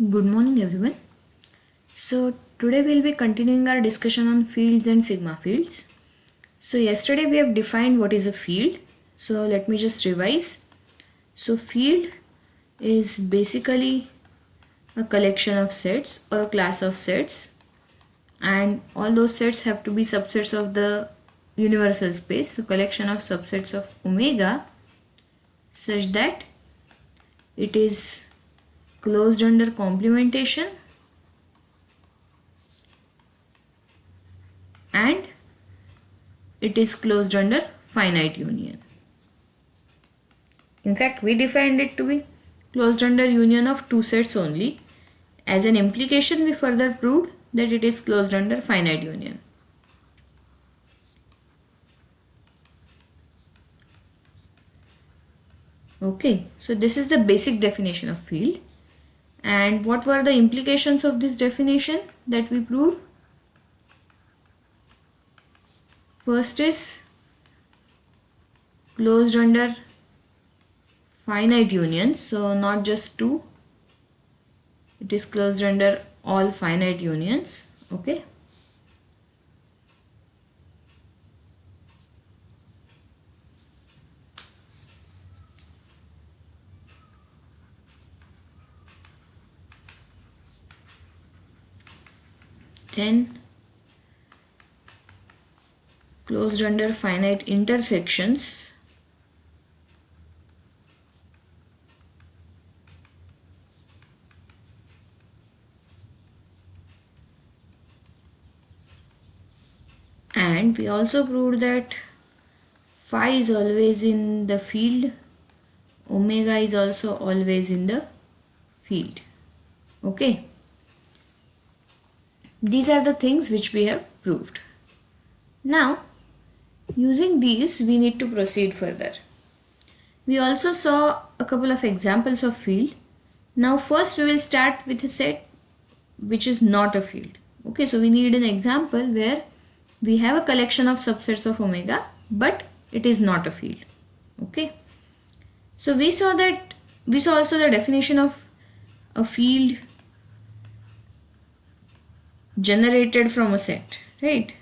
Good morning everyone. So today we'll be continuing our discussion on fields and sigma fields. So yesterday we have defined what is a field. So let me just revise. So field is basically a collection of sets or a class of sets, and all those sets have to be subsets of the universal space. So collection of subsets of omega such that it is closed under complementation and it is closed under finite union. In fact, we defined it to be closed under union of two sets only. As an implication, we further proved that it is closed under finite union. Okay, so this is the basic definition of field. And what were the implications of this definition that we proved? First is closed under finite union, so not just two, it is closed under all finite unions. Okay. Then closed under finite intersections, and we also proved that phi is always in the field, omega is also always in the field. Okay, these are the things which we have proved. Now using these we need to proceed further. We also saw a couple of examples of field. Now first we will start with a set which is not a field. Okay, so we need an example where we have a collection of subsets of omega but it is not a field. Okay, so we saw also the definition of a field generated from a set, right?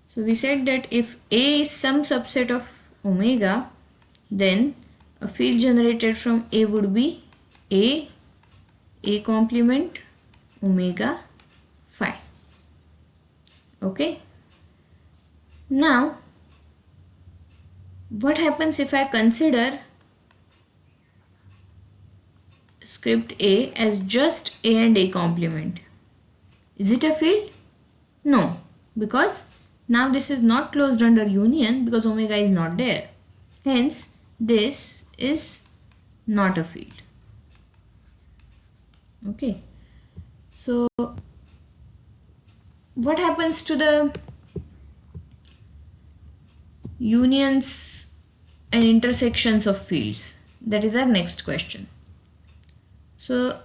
So we said that if A is some subset of omega, then a field generated from A would be A complement omega phi. Okay. Now what happens if I consider script A as just A and A complement? Is it a field? No, because now this is not closed under union because omega is not there. Hence this is not a field. Okay, so what happens to the unions and intersections of fields? That is our next question. So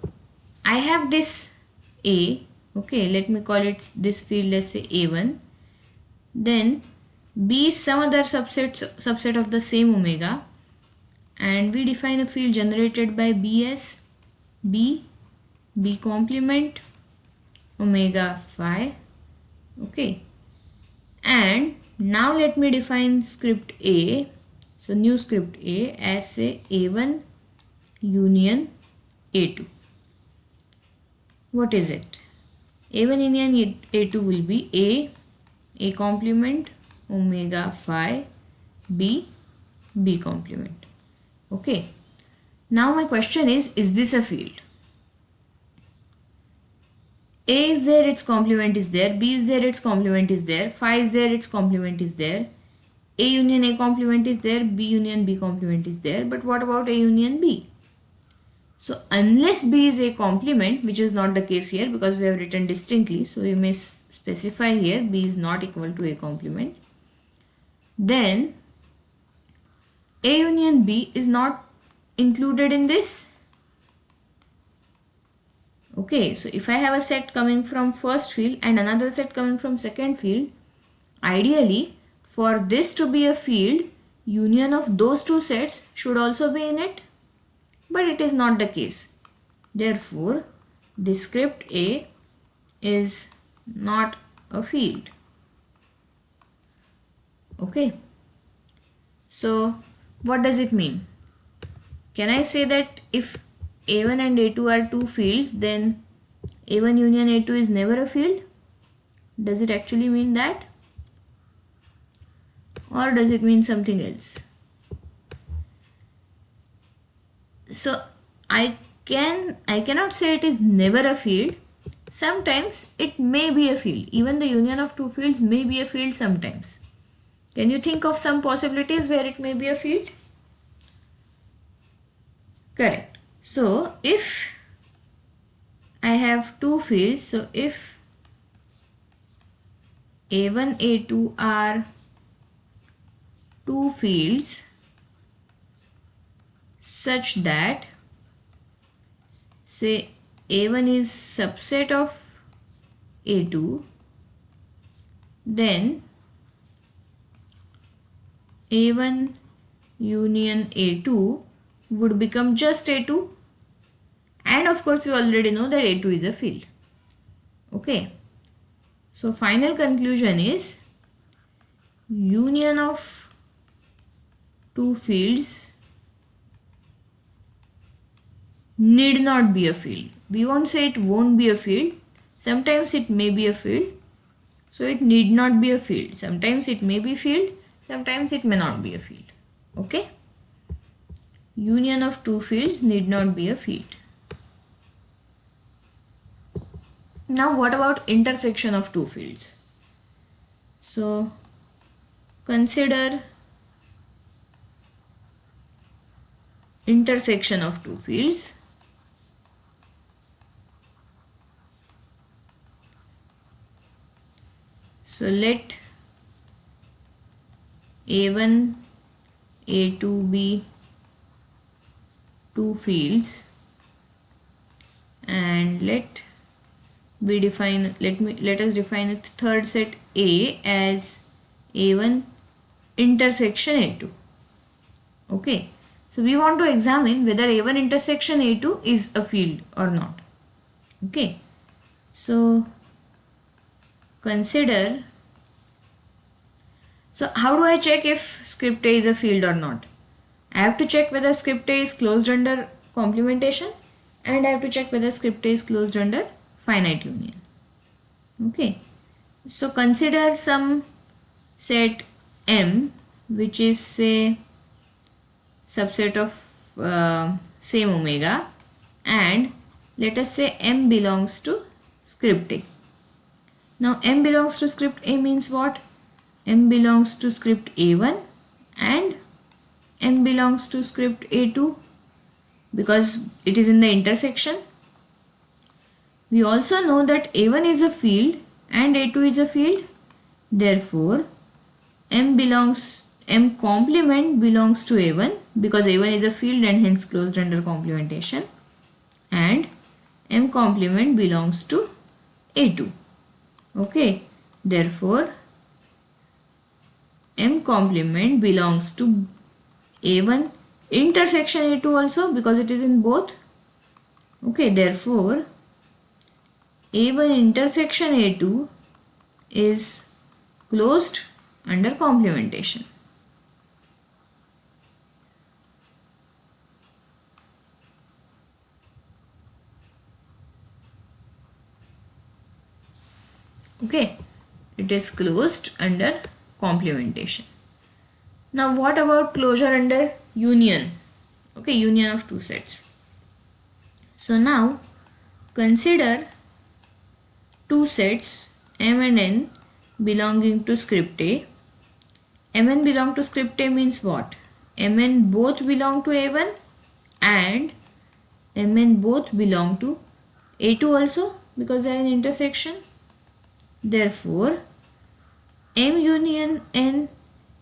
I have this A, okay, let me call it this field as say A1. Then B is some other subset of the same omega, and we define a field generated by B as B complement omega phi. Okay, and now let me define script A. So new script A as say A1 union A2. What is it? A1 union A2 will be A complement omega phi B complement. Okay, now my question is this a field? A is there, its complement is there. B is there, its complement is there. Phi is there, its complement is there. A union A complement is there. B union B complement is there. But what about A union B? So unless B is A complement, which is not the case here because we have written distinctly, so you may specify here B is not equal to A complement, then A union B is not included in this. Okay, so if I have a set coming from first field and another set coming from second field, ideally for this to be a field, union of those two sets should also be in it, but it is not the case. Therefore, descript A is not a field. Okay. So, what does it mean? Can I say that if A1 and A2 are two fields, then A1 union A2 is never a field? Does it actually mean that? Or does it mean something else? So I cannot say it is never a field. Sometimes it may be a field. Even the union of two fields may be a field sometimes. Can you think of some possibilities where it may be a field? Correct. So if I have two fields, so if A1, A2 are two fields such that, say, A1 is subset of A2, then A1 union A2 would become just A2, and of course you already know that A2 is a field. Okay, so final conclusion is union of two fields need not be a field. We won't say it won't be a field. Sometimes it may be a field. So it need not be a field. Sometimes it may be field. Sometimes it may not be a field. Okay. Union of two fields need not be a field. Now what about intersection of two fields? So consider intersection of two fields. So let A1, A2 be two fields, and let us define a third set A as A1 intersection A2. Okay, so we want to examine whether A1 intersection A2 is a field or not. Okay, so consider, so how do I check if script A is a field or not? I have to check whether script A is closed under complementation, and I have to check whether script A is closed under finite union. Okay, so consider some set M which is, say, subset of same omega, and let us say M belongs to script A. Now M belongs to script A means what? M belongs to script A1 and M belongs to script A2 because it is in the intersection. We also know that A1 is a field and A2 is a field. Therefore, M complement belongs to A1 because A1 is a field and hence closed under complementation, and M complement belongs to A2. Okay, therefore M complement belongs to A1 intersection A2 also because it is in both. Okay, therefore A1 intersection A2 is closed under complementation. Okay, it is closed under complementation. Now what about closure under union? Okay, union of two sets. So now consider two sets M and N belonging to script A. Mn belong to script A means what? Mn both belong to A1 and Mn both belong to A2 also because they are in intersection. Therefore, M union N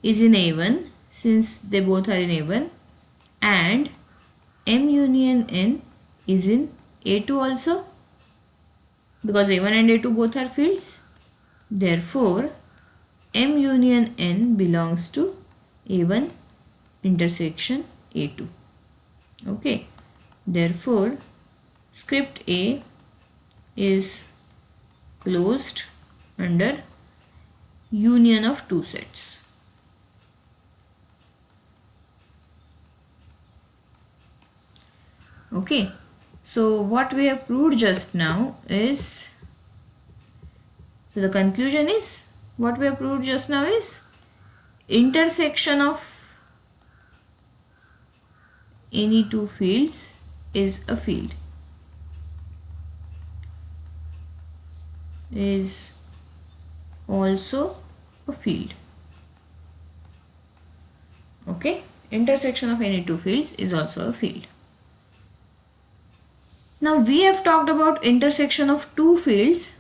is in A1 since they both are in A1, and M union N is in A2 also because A1 and A2 both are fields. Therefore, M union N belongs to A1 intersection A2. Okay, therefore script A is closed under union of two sets. Okay, so what we have proved just now is, so the conclusion is, what we have proved just now is intersection of any two fields is a field. Is also a field. Okay, intersection of any two fields is also a field. Now we have talked about intersection of two fields,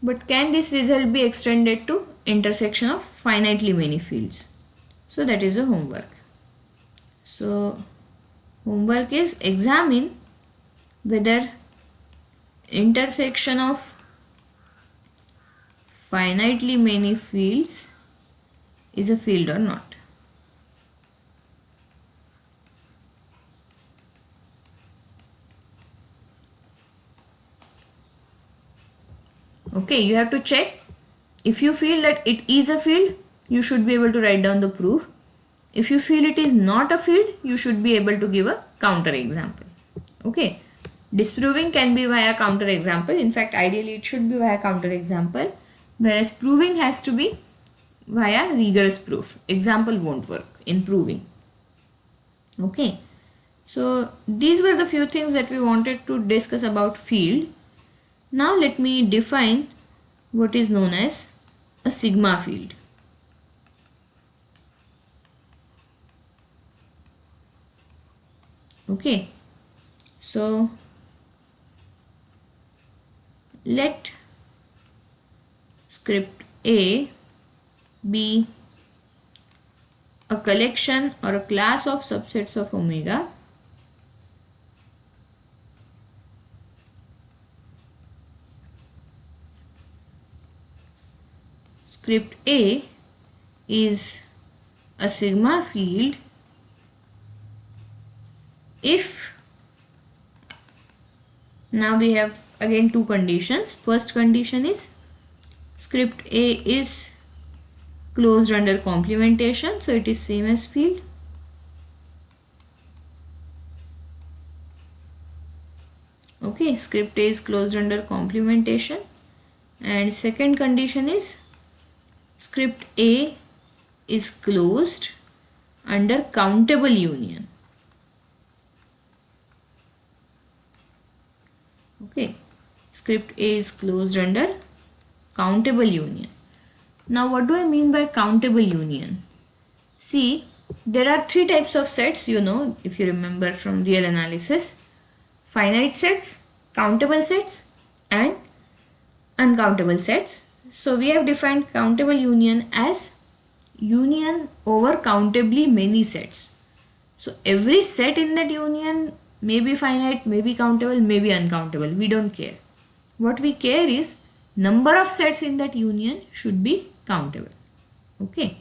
but can this result be extended to intersection of finitely many fields? So that is a homework. So homework is examine whether intersection of finitely many fields is a field or not. Okay, you have to check. If you feel that it is a field, you should be able to write down the proof. If you feel it is not a field, you should be able to give a counter example. Okay, disproving can be via counter example. In fact, ideally it should be via counter example, whereas proving has to be via rigorous proof. Example won't work in proving. Okay, so these were the few things that we wanted to discuss about field. Now let me define what is known as a sigma field. Okay, so let script A be a collection or a class of subsets of omega script A is a sigma field if, now we have again two conditions. First condition is script A is closed under complementation, so it is same as field. Okay, script A is closed under complementation. And second condition is script A is closed under countable union. Okay, script A is closed under countable union. Now what do I mean by countable union? See, there are three types of sets, you know, if you remember from real analysis: finite sets, countable sets, and uncountable sets. So we have defined countable union as union over countably many sets. So every set in that union may be finite, may be countable, may be uncountable. We don't care. What we care is number of sets in that union should be countable. Okay.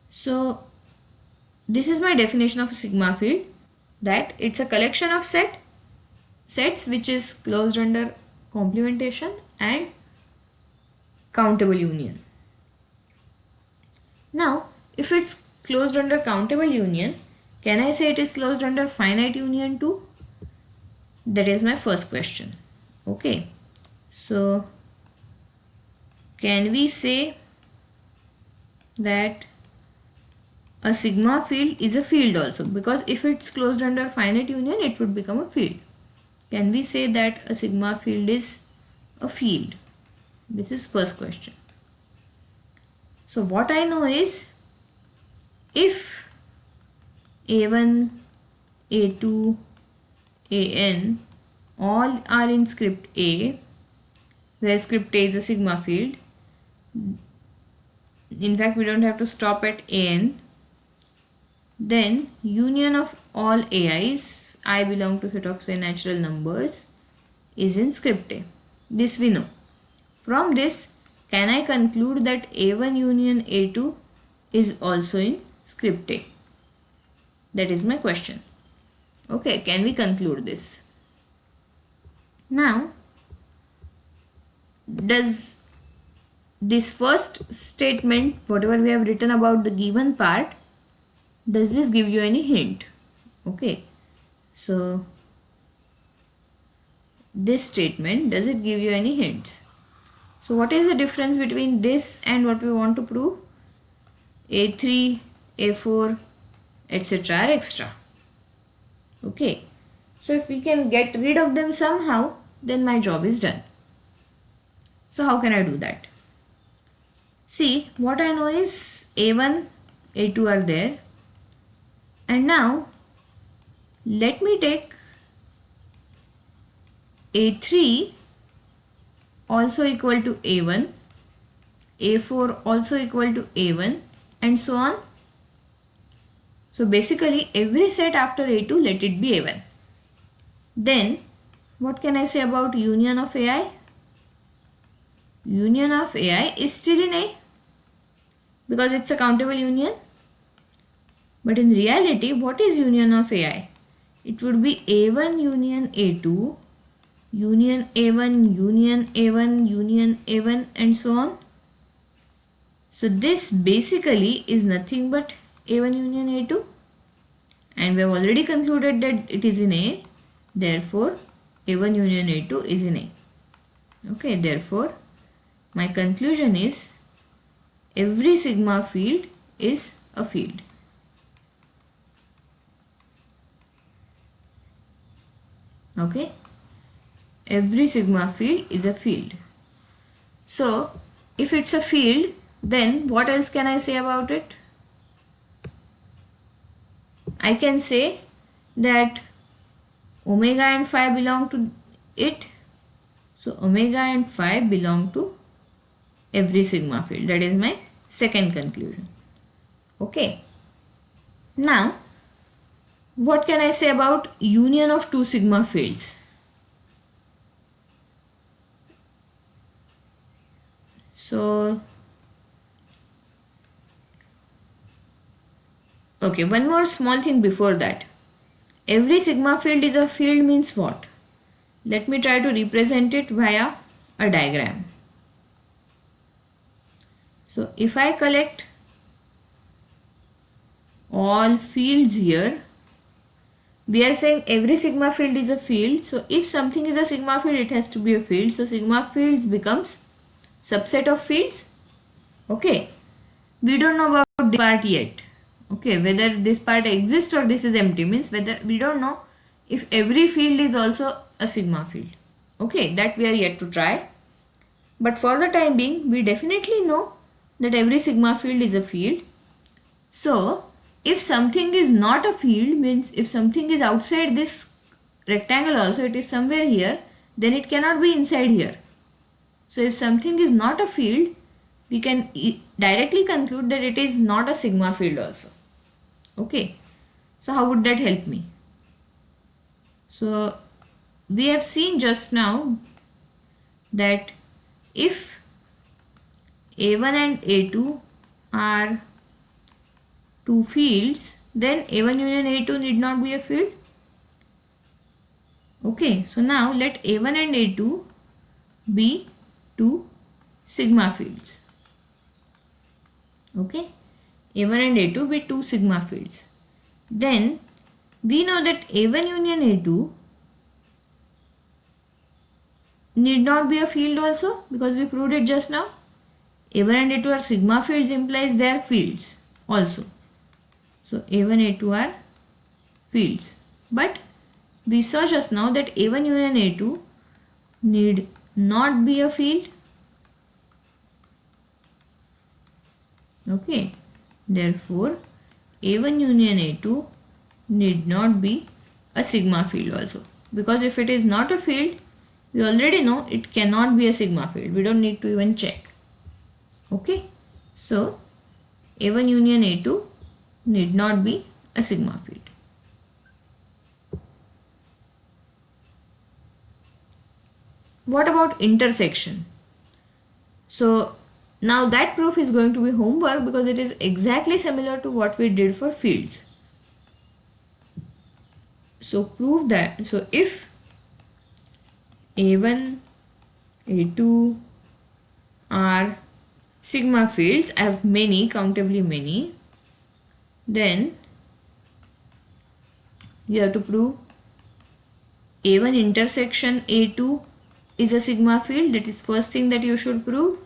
So this is my definition of a sigma field, that it's a collection of sets which is closed under complementation and countable union. Now if it's closed under countable union, can I say it is closed under finite union too? That is my first question. Okay, so can we say that a sigma field is a field also? Because if it's closed under finite union, it would become a field. Can we say that a sigma field is a field? This is first question. So what I know is, if A1, A2, AN all are in script A, where script A is a sigma field, in fact we don't have to stop at AN, then union of all AIs, I belong to set of say natural numbers, is in script A. This we know. From this, can I conclude that A1 union A2 is also in script A? That is my question. Okay, can we conclude this? Now, does this first statement, whatever we have written about the given part, does this give you any hint? Okay, so this statement, does it give you any hints? So what is the difference between this and what we want to prove? A3, A4, etc. are extra. Okay, so if we can get rid of them somehow, then my job is done. So how can I do that? See, what I know is A1, A2 are there, and now let me take A3 also equal to A1, A4 also equal to A1, and so on. So basically every set after A2, let it be A1. Then what can I say about union of AI? Union of AI is still in A because it's a countable union. But in reality, what is union of AI? It would be A1 union A2, union A1, union A1, union A1, and so on. So this basically is nothing but A1 union A2, and we have already concluded that it is in A. Therefore, A1 union A2 is in A. Okay, therefore, my conclusion is every sigma field is a field. Okay, every sigma field is a field. So, if it's a field, then what else can I say about it? I can say that omega and phi belong to it. So, omega and phi belong to every sigma field. That is my second conclusion. Okay. Now, what can I say about union of two sigma fields? So, okay, one more small thing before that. Every sigma field is a field means what? Let me try to represent it via a diagram. So, if I collect all fields here, we are saying every sigma field is a field. So, if something is a sigma field, it has to be a field. So, sigma fields becomes subset of fields. Okay, we don't know about this part yet. Okay, whether this part exists or this is empty, means whether we don't know if every field is also a sigma field. Okay, that we are yet to try. But for the time being, we definitely know that every sigma field is a field. So, if something is not a field, means if something is outside this rectangle also, it is somewhere here, then it cannot be inside here. So, if something is not a field, we can directly conclude that it is not a sigma field also. Okay, so how would that help me? So, we have seen just now that if A1 and A2 are two fields, then A1 union A2 need not be a field. Okay, so now let A1 and A2 be two sigma fields. Okay, A1 and A2 be two sigma fields. Then we know that A1 union A2 need not be a field also because we proved it just now. A1 and A2 are sigma fields implies they are fields also. So A1, A2 are fields. But we saw just now that A1 union A2 need not be a field. Okay. Therefore, A1 union A2 need not be a sigma field also. Because if it is not a field, we already know it cannot be a sigma field. We don't need to even check. Okay. So, A1 union A2 need not be a sigma field. What about intersection? So, now that proof is going to be homework because it is exactly similar to what we did for fields. So prove that. So if A1, A2 are sigma fields, I have many, countably many, then you have to prove A1 intersection A2 is a sigma field. That is first thing that you should prove.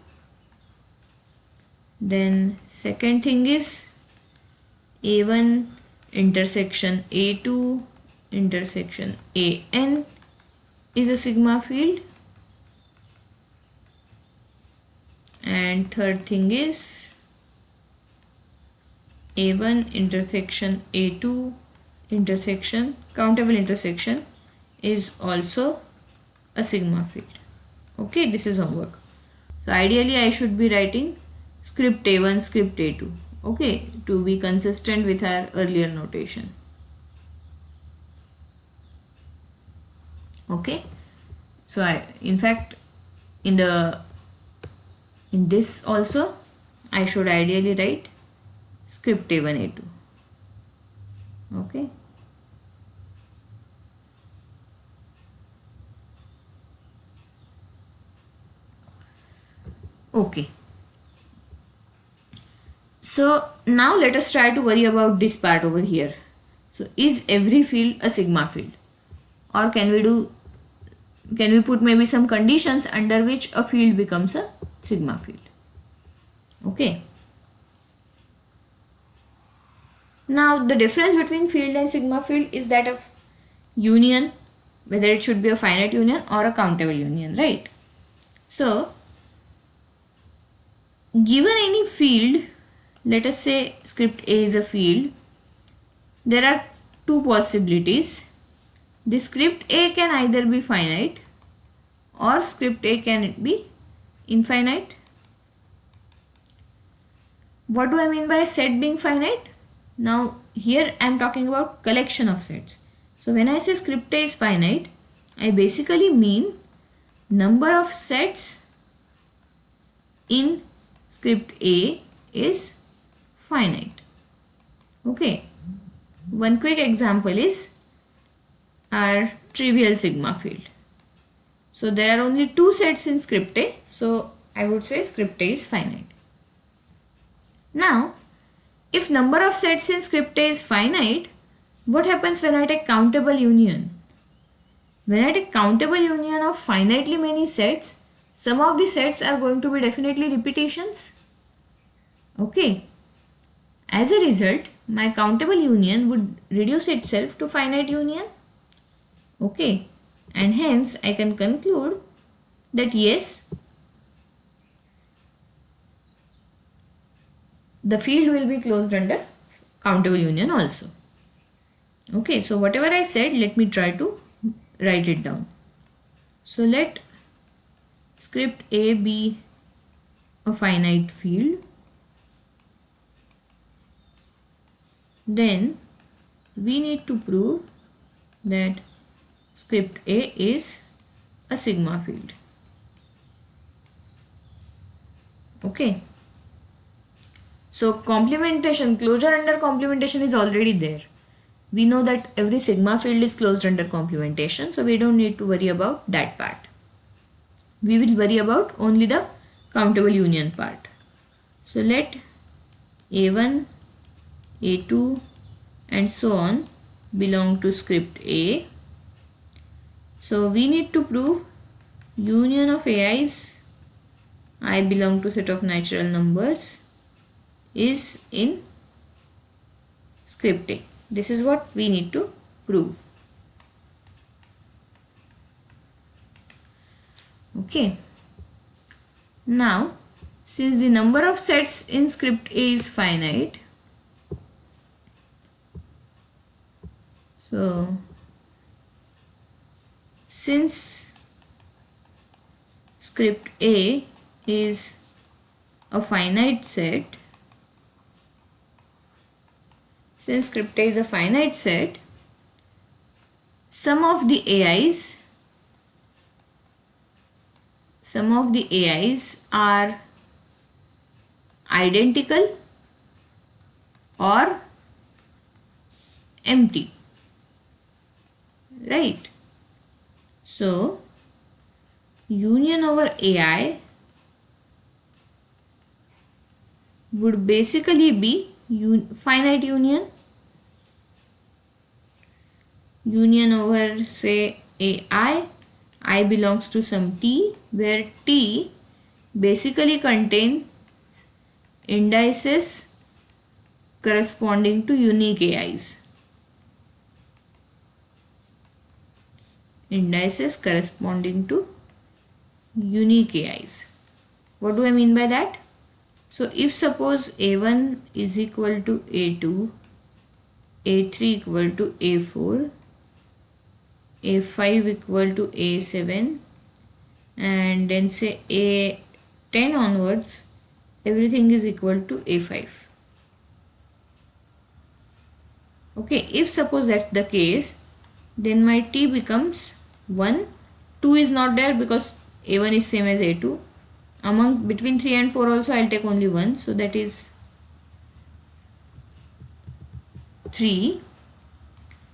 Then second thing is A1 intersection A2 intersection AN is a sigma field. And third thing is A1 intersection A2 intersection, countable intersection, is also a sigma field. Okay, this is homework. So ideally I should be writing script A1, script A2. Okay, to be consistent with our earlier notation. Okay, so in fact in this also I should ideally write script A1, A2. Okay. Okay. So now let us try to worry about this part over here. So is every field a sigma field? Or can we put maybe some conditions under which a field becomes a sigma field? Okay. Now the difference between field and sigma field is that of union, whether it should be a finite union or a countable union, right? So given any field, let us say script A is a field, there are two possibilities. The script A can either be finite or script A can be infinite. What do I mean by set being finite? Now here I am talking about collection of sets. So when I say script A is finite, I basically mean number of sets in script A is finite. Okay. One quick example is our trivial sigma field. So there are only two sets in script A. So I would say script A is finite. Now, if number of sets in script A is finite, what happens when I take countable union? When I take countable union of finitely many sets, some of the sets are going to be definitely repetitions. Okay. As a result, my countable union would reduce itself to finite union. Okay. And hence, I can conclude that yes, the field will be closed under countable union also. Okay, so whatever I said, let me try to write it down. So let script A be a finite field. Then we need to prove that script A is a sigma field. Okay. So complementation, closure under complementation is already there. We know that every sigma field is closed under complementation, so we don't need to worry about that part. We will worry about only the countable union part. So let A1, A2 and so on belong to script A. So we need to prove union of AIs, I belong to set of natural numbers, is in script A. This is what we need to prove. Okay. Now, since the number of sets in script A is finite, so since script A is a finite set, some of the AIs are identical or empty. right? So union over AI would basically be finite union over say AI. I belongs to some T, where T basically contain indices corresponding to unique AIs. Indices corresponding to unique AIs. What do I mean by that? So if suppose A1 is equal to A2, A3 equal to A4, A5 equal to A7, and then say A10 onwards, everything is equal to A5. Okay, if suppose that's the case, then my T becomes 1. 2 is not there because A1 is same as A2. Among between 3 and 4 also I'll take only 1. So that is 3.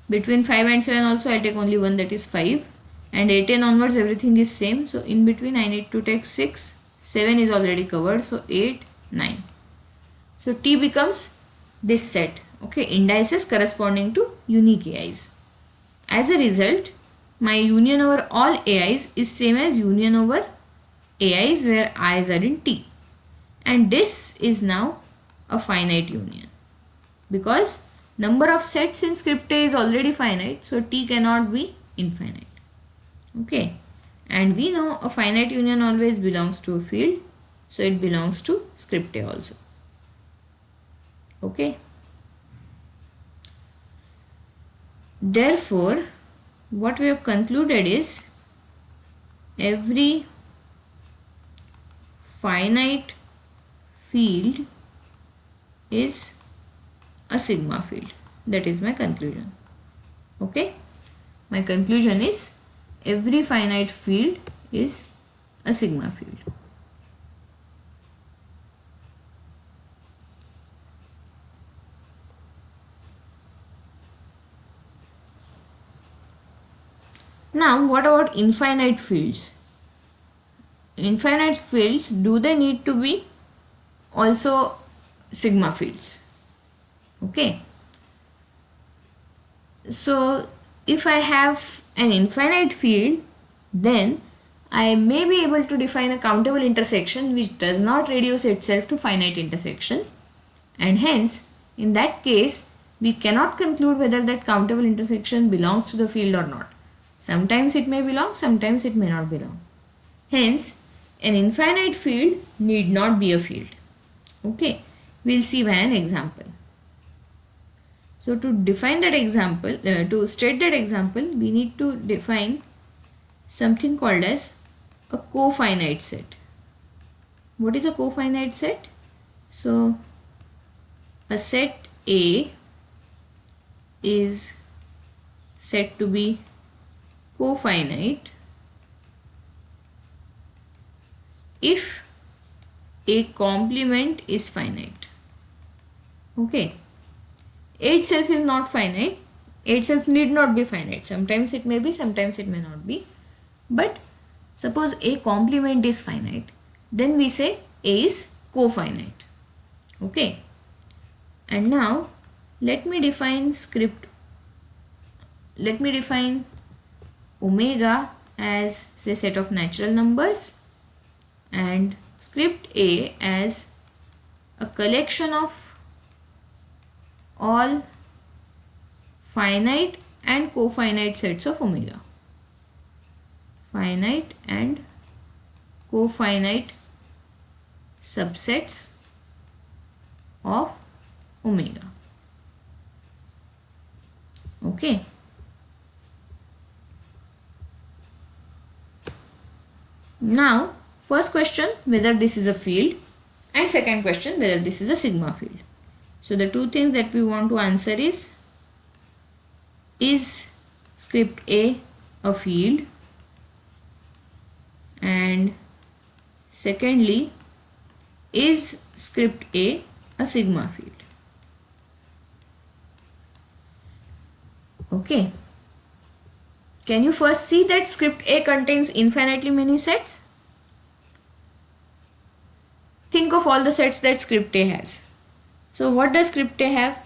Between 5 and 7 also I'll take only 1, that is 5. And A10 onwards everything is same. So in between I need to take 6. 7 is already covered. So 8, 9. So T becomes this set. Okay, indices corresponding to unique AIs. As a result, my union over all AIs is same as union over AIs where I's are in T. And this is now a finite union because number of sets in script A is already finite, so T cannot be infinite. Okay, and we know a finite union always belongs to a field, so it belongs to script A also. Okay. Therefore, what we have concluded is every finite field is a sigma field. That is my conclusion. Okay. My conclusion is every finite field is a sigma field. Now, what about infinite fields? Infinite fields, do they need to be also sigma fields? Okay. So, if I have an infinite field, then I may be able to define a countable intersection which does not reduce itself to finite intersection, and hence in that case we cannot conclude whether that countable intersection belongs to the field or not. Sometimes it may belong, sometimes it may not belong. Hence, an infinite field need not be a field. Okay, we'll see by an example. So to define that example, to state that example, we need to define something called as a cofinite set. What is a cofinite set? So a set A is said to be cofinite if a complement is finite. Okay. A itself is not finite. A itself need not be finite. Sometimes it may be, sometimes it may not be. But suppose a complement is finite, then we say A is cofinite. Okay. And now let me define omega as say set of natural numbers and script A as a collection of all finite and cofinite sets of omega. Finite and cofinite subsets of omega. Okay. Now, first question whether this is a field, and second question whether this is a sigma field. So the two things that we want to answer is script A a field, and secondly, is script A a sigma field? Okay. Can you first see that script A contains infinitely many sets? Think of all the sets that script A has. So what does script A have?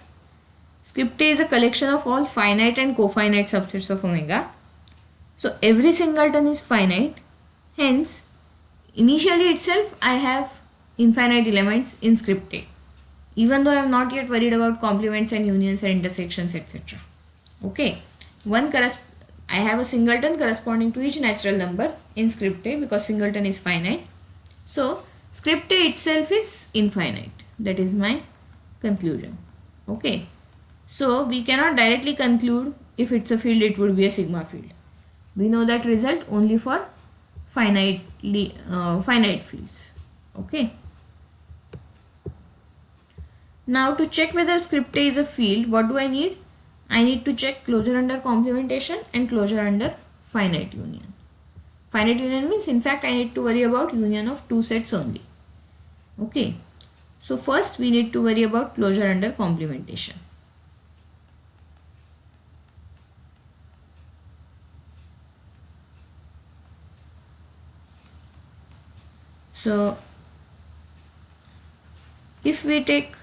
Script A is a collection of all finite and cofinite subsets of omega. So every singleton is finite. Hence, initially itself I have infinite elements in script A. Even though I am not yet worried about complements and unions and intersections, etc. Okay. I have a singleton corresponding to each natural number in script A because singleton is finite. So script A itself is infinite. That is my conclusion. Okay. So we cannot directly conclude if it's a field it would be a sigma field. We know that result only for finite fields. Okay. Now to check whether script A is a field, what do I need? I need to check closure under complementation and closure under finite union. Finite union means in fact I need to worry about union of two sets only. Okay. So first we need to worry about closure under complementation. So if we take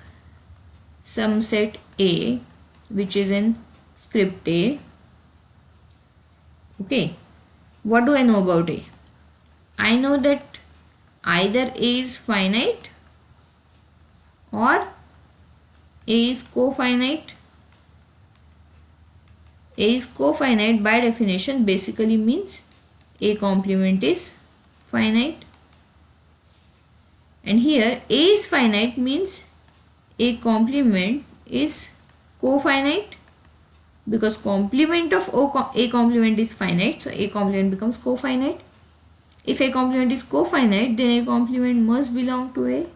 some set A which is in script A, okay, what do I know about A? I know that either A is finite or A is cofinite. A is cofinite by definition basically means A complement is finite, and here A is finite means A complement is cofinite because complement of A complement is finite, so A complement becomes cofinite. If A complement is cofinite, then A complement must belong to A.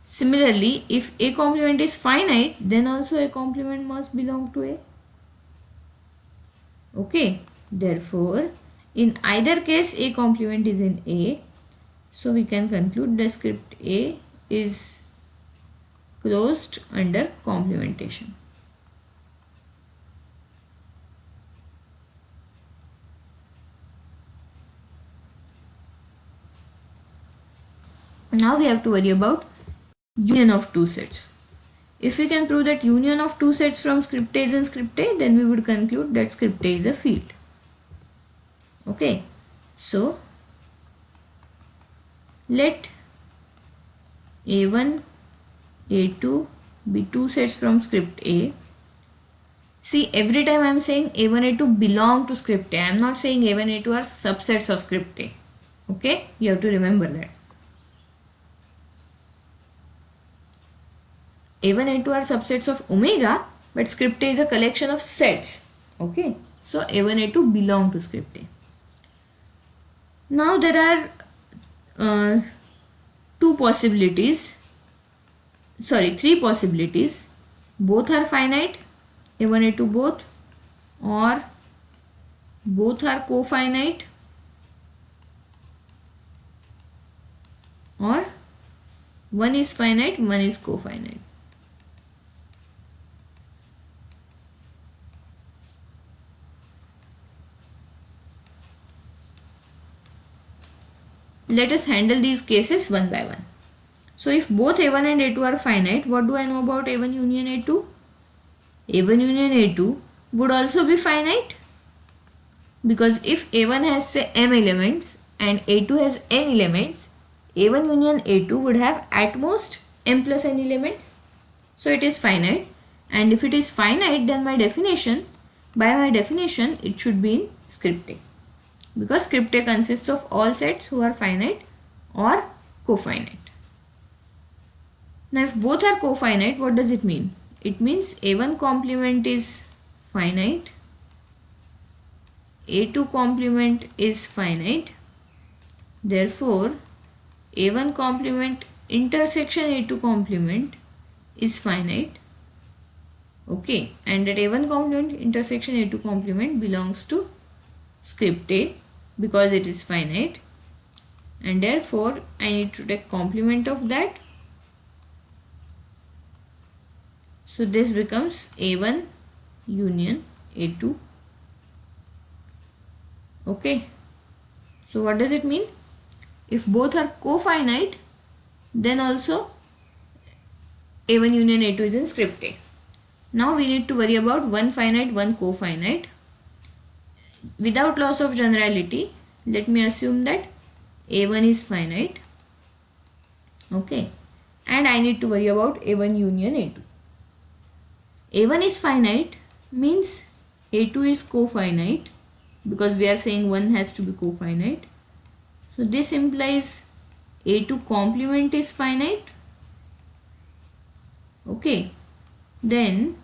Similarly, if A complement is finite, then also A complement must belong to A. Okay, therefore, in either case A complement is in A, so we can conclude the script A is closed under complementation. Now we have to worry about union of two sets. If we can prove that union of two sets from script A is in script A, then we would conclude that script A is a field. Okay, so let A1, A2 be two sets from script A. See, every time I am saying A1, A2 belong to script A. I am not saying A1, A2 are subsets of script A. Okay, you have to remember that. A1, A2 are subsets of omega, but script A is a collection of sets. Okay, so A1, A2 belong to script A. Now there are three possibilities. Both are finite, A1, A2 both, or both are cofinite, or one is finite, one is cofinite. Let us handle these cases one by one. So if both A1 and A2 are finite, what do I know about A1 union A2? A1 union A2 would also be finite, because if A1 has say m elements and A2 has n elements, A1 union A2 would have at most m plus n elements. So it is finite, and if it is finite, then by my definition it should be in script A, because script A consists of all sets who are finite or cofinite. Now if both are cofinite, what does it mean? It means A1 complement is finite, A2 complement is finite, therefore A1 complement intersection A2 complement is finite. Okay, and that A1 complement intersection A2 complement belongs to script A because it is finite, and therefore I need to take complement of that. So this becomes A1 union A2. Okay, so what does it mean? If both are cofinite, then also A1 union A2 is in script A. Now we need to worry about one finite, one cofinite. Without loss of generality, let me assume that A1 is finite. Okay, and I need to worry about A1 union A2. A1 is finite means A2 is cofinite, because we are saying one has to be cofinite. So this implies A2 complement is finite. Okay, then,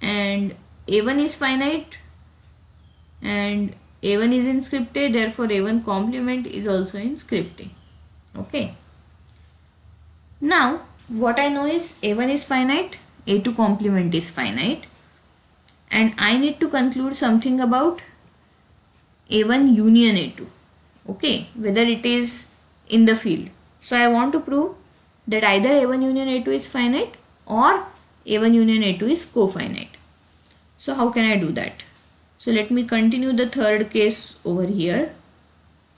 and A1 is finite and A1 is in script A, therefore A1 complement is also in script A. Okay, now what I know is A1 is finite, A2 complement is finite, and I need to conclude something about A1 union A2. Okay, whether it is in the field. So I want to prove that either A1 union A2 is finite or A1 union A2 is cofinite. So how can I do that? So let me continue the third case over here.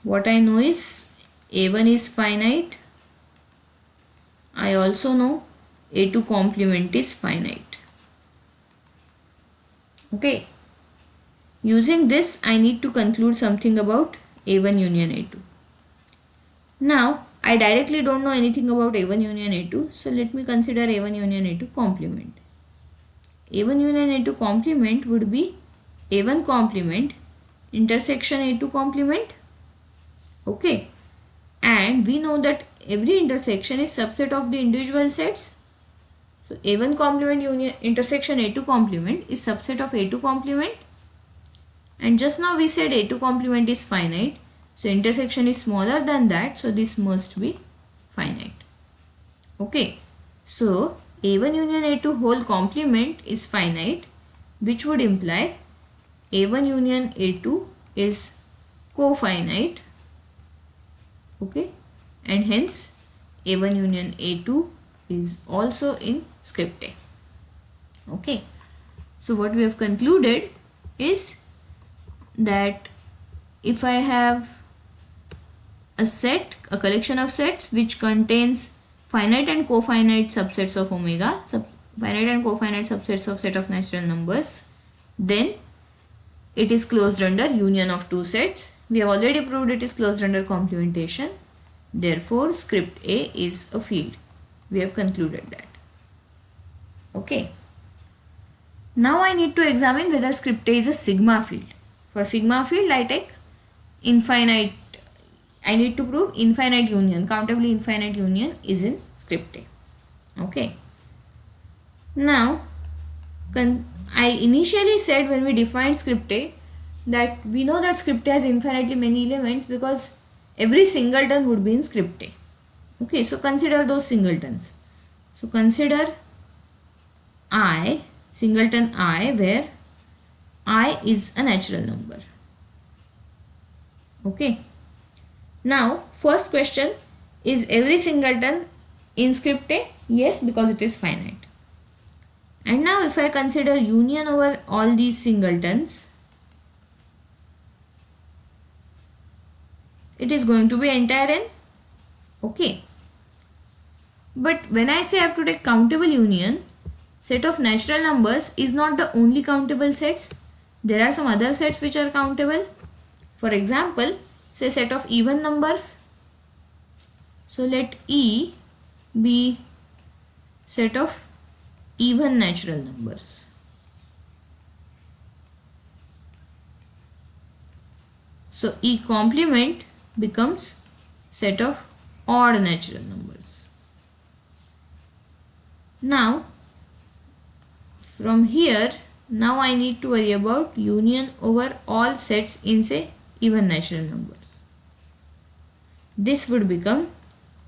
What I know is A1 is finite. I also know A2 complement is finite. Okay. Using this, I need to conclude something about A1 union A2. Now, I directly don't know anything about A1 union A2. So let me consider A1 union A2 complement. A1 union A2 complement would be A1 complement intersection A2 complement. Okay, and we know that every intersection is subset of the individual sets. So A1 complement union intersection A2 complement is subset of A2 complement, and just now we said A2 complement is finite, so intersection is smaller than that, so this must be finite. Okay, so A1 union A2 whole complement is finite, which would imply A1 union A2 is cofinite. Okay, and hence A1 union A2 is also in script A. Okay, so what we have concluded is that if I have a set, a collection of sets which contains finite and cofinite subsets of omega, finite and cofinite subsets of set of natural numbers, then it is closed under union of two sets. We have already proved it is closed under complementation. Therefore, script A is a field. We have concluded that. Okay. Now I need to examine whether script A is a sigma field. For sigma field, I take infinite. I need to prove infinite union, countably infinite union is in script A. Okay. Now, I initially said when we defined script A that we know that script A has infinitely many elements because every singleton would be in script A. Okay, so consider those singletons. So consider I, singleton I, where I is a natural number. Okay. Now, first question, is every singleton in script A? Yes, because it is finite. And now if I consider union over all these singletons, it is going to be entire n. Okay. But when I say I have to take countable union, set of natural numbers is not the only countable sets. There are some other sets which are countable. For example, say set of even numbers. So let E be set of even natural numbers. So E complement becomes set of odd natural numbers. Now from here, now I need to worry about union over all sets in say even natural numbers. This would become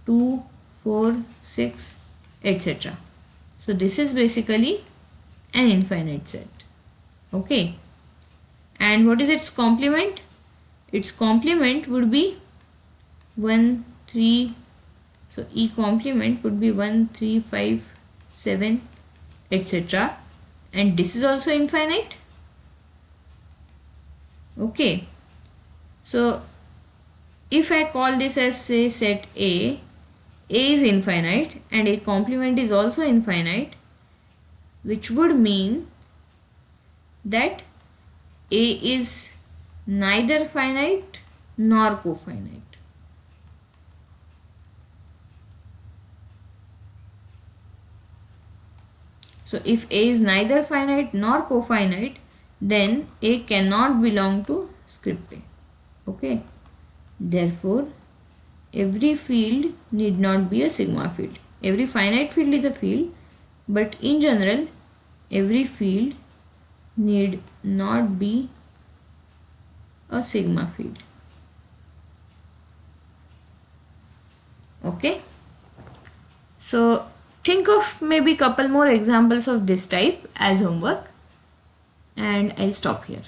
2, 4, 6, etc. So this is basically an infinite set. Okay. And what is its complement? Its complement would be 1, 3. So E complement would be 1, 3, 5, 7, etc. And this is also infinite. Okay, so if I call this as say set A is infinite and a complement is also infinite, which would mean that A is neither finite nor cofinite. So if A is neither finite nor cofinite, then A cannot belong to script A. Okay. Therefore, every field need not be a sigma field. Every finite field is a field, but in general, every field need not be a sigma field. Okay. So think of maybe couple more examples of this type as homework, and I'll stop here.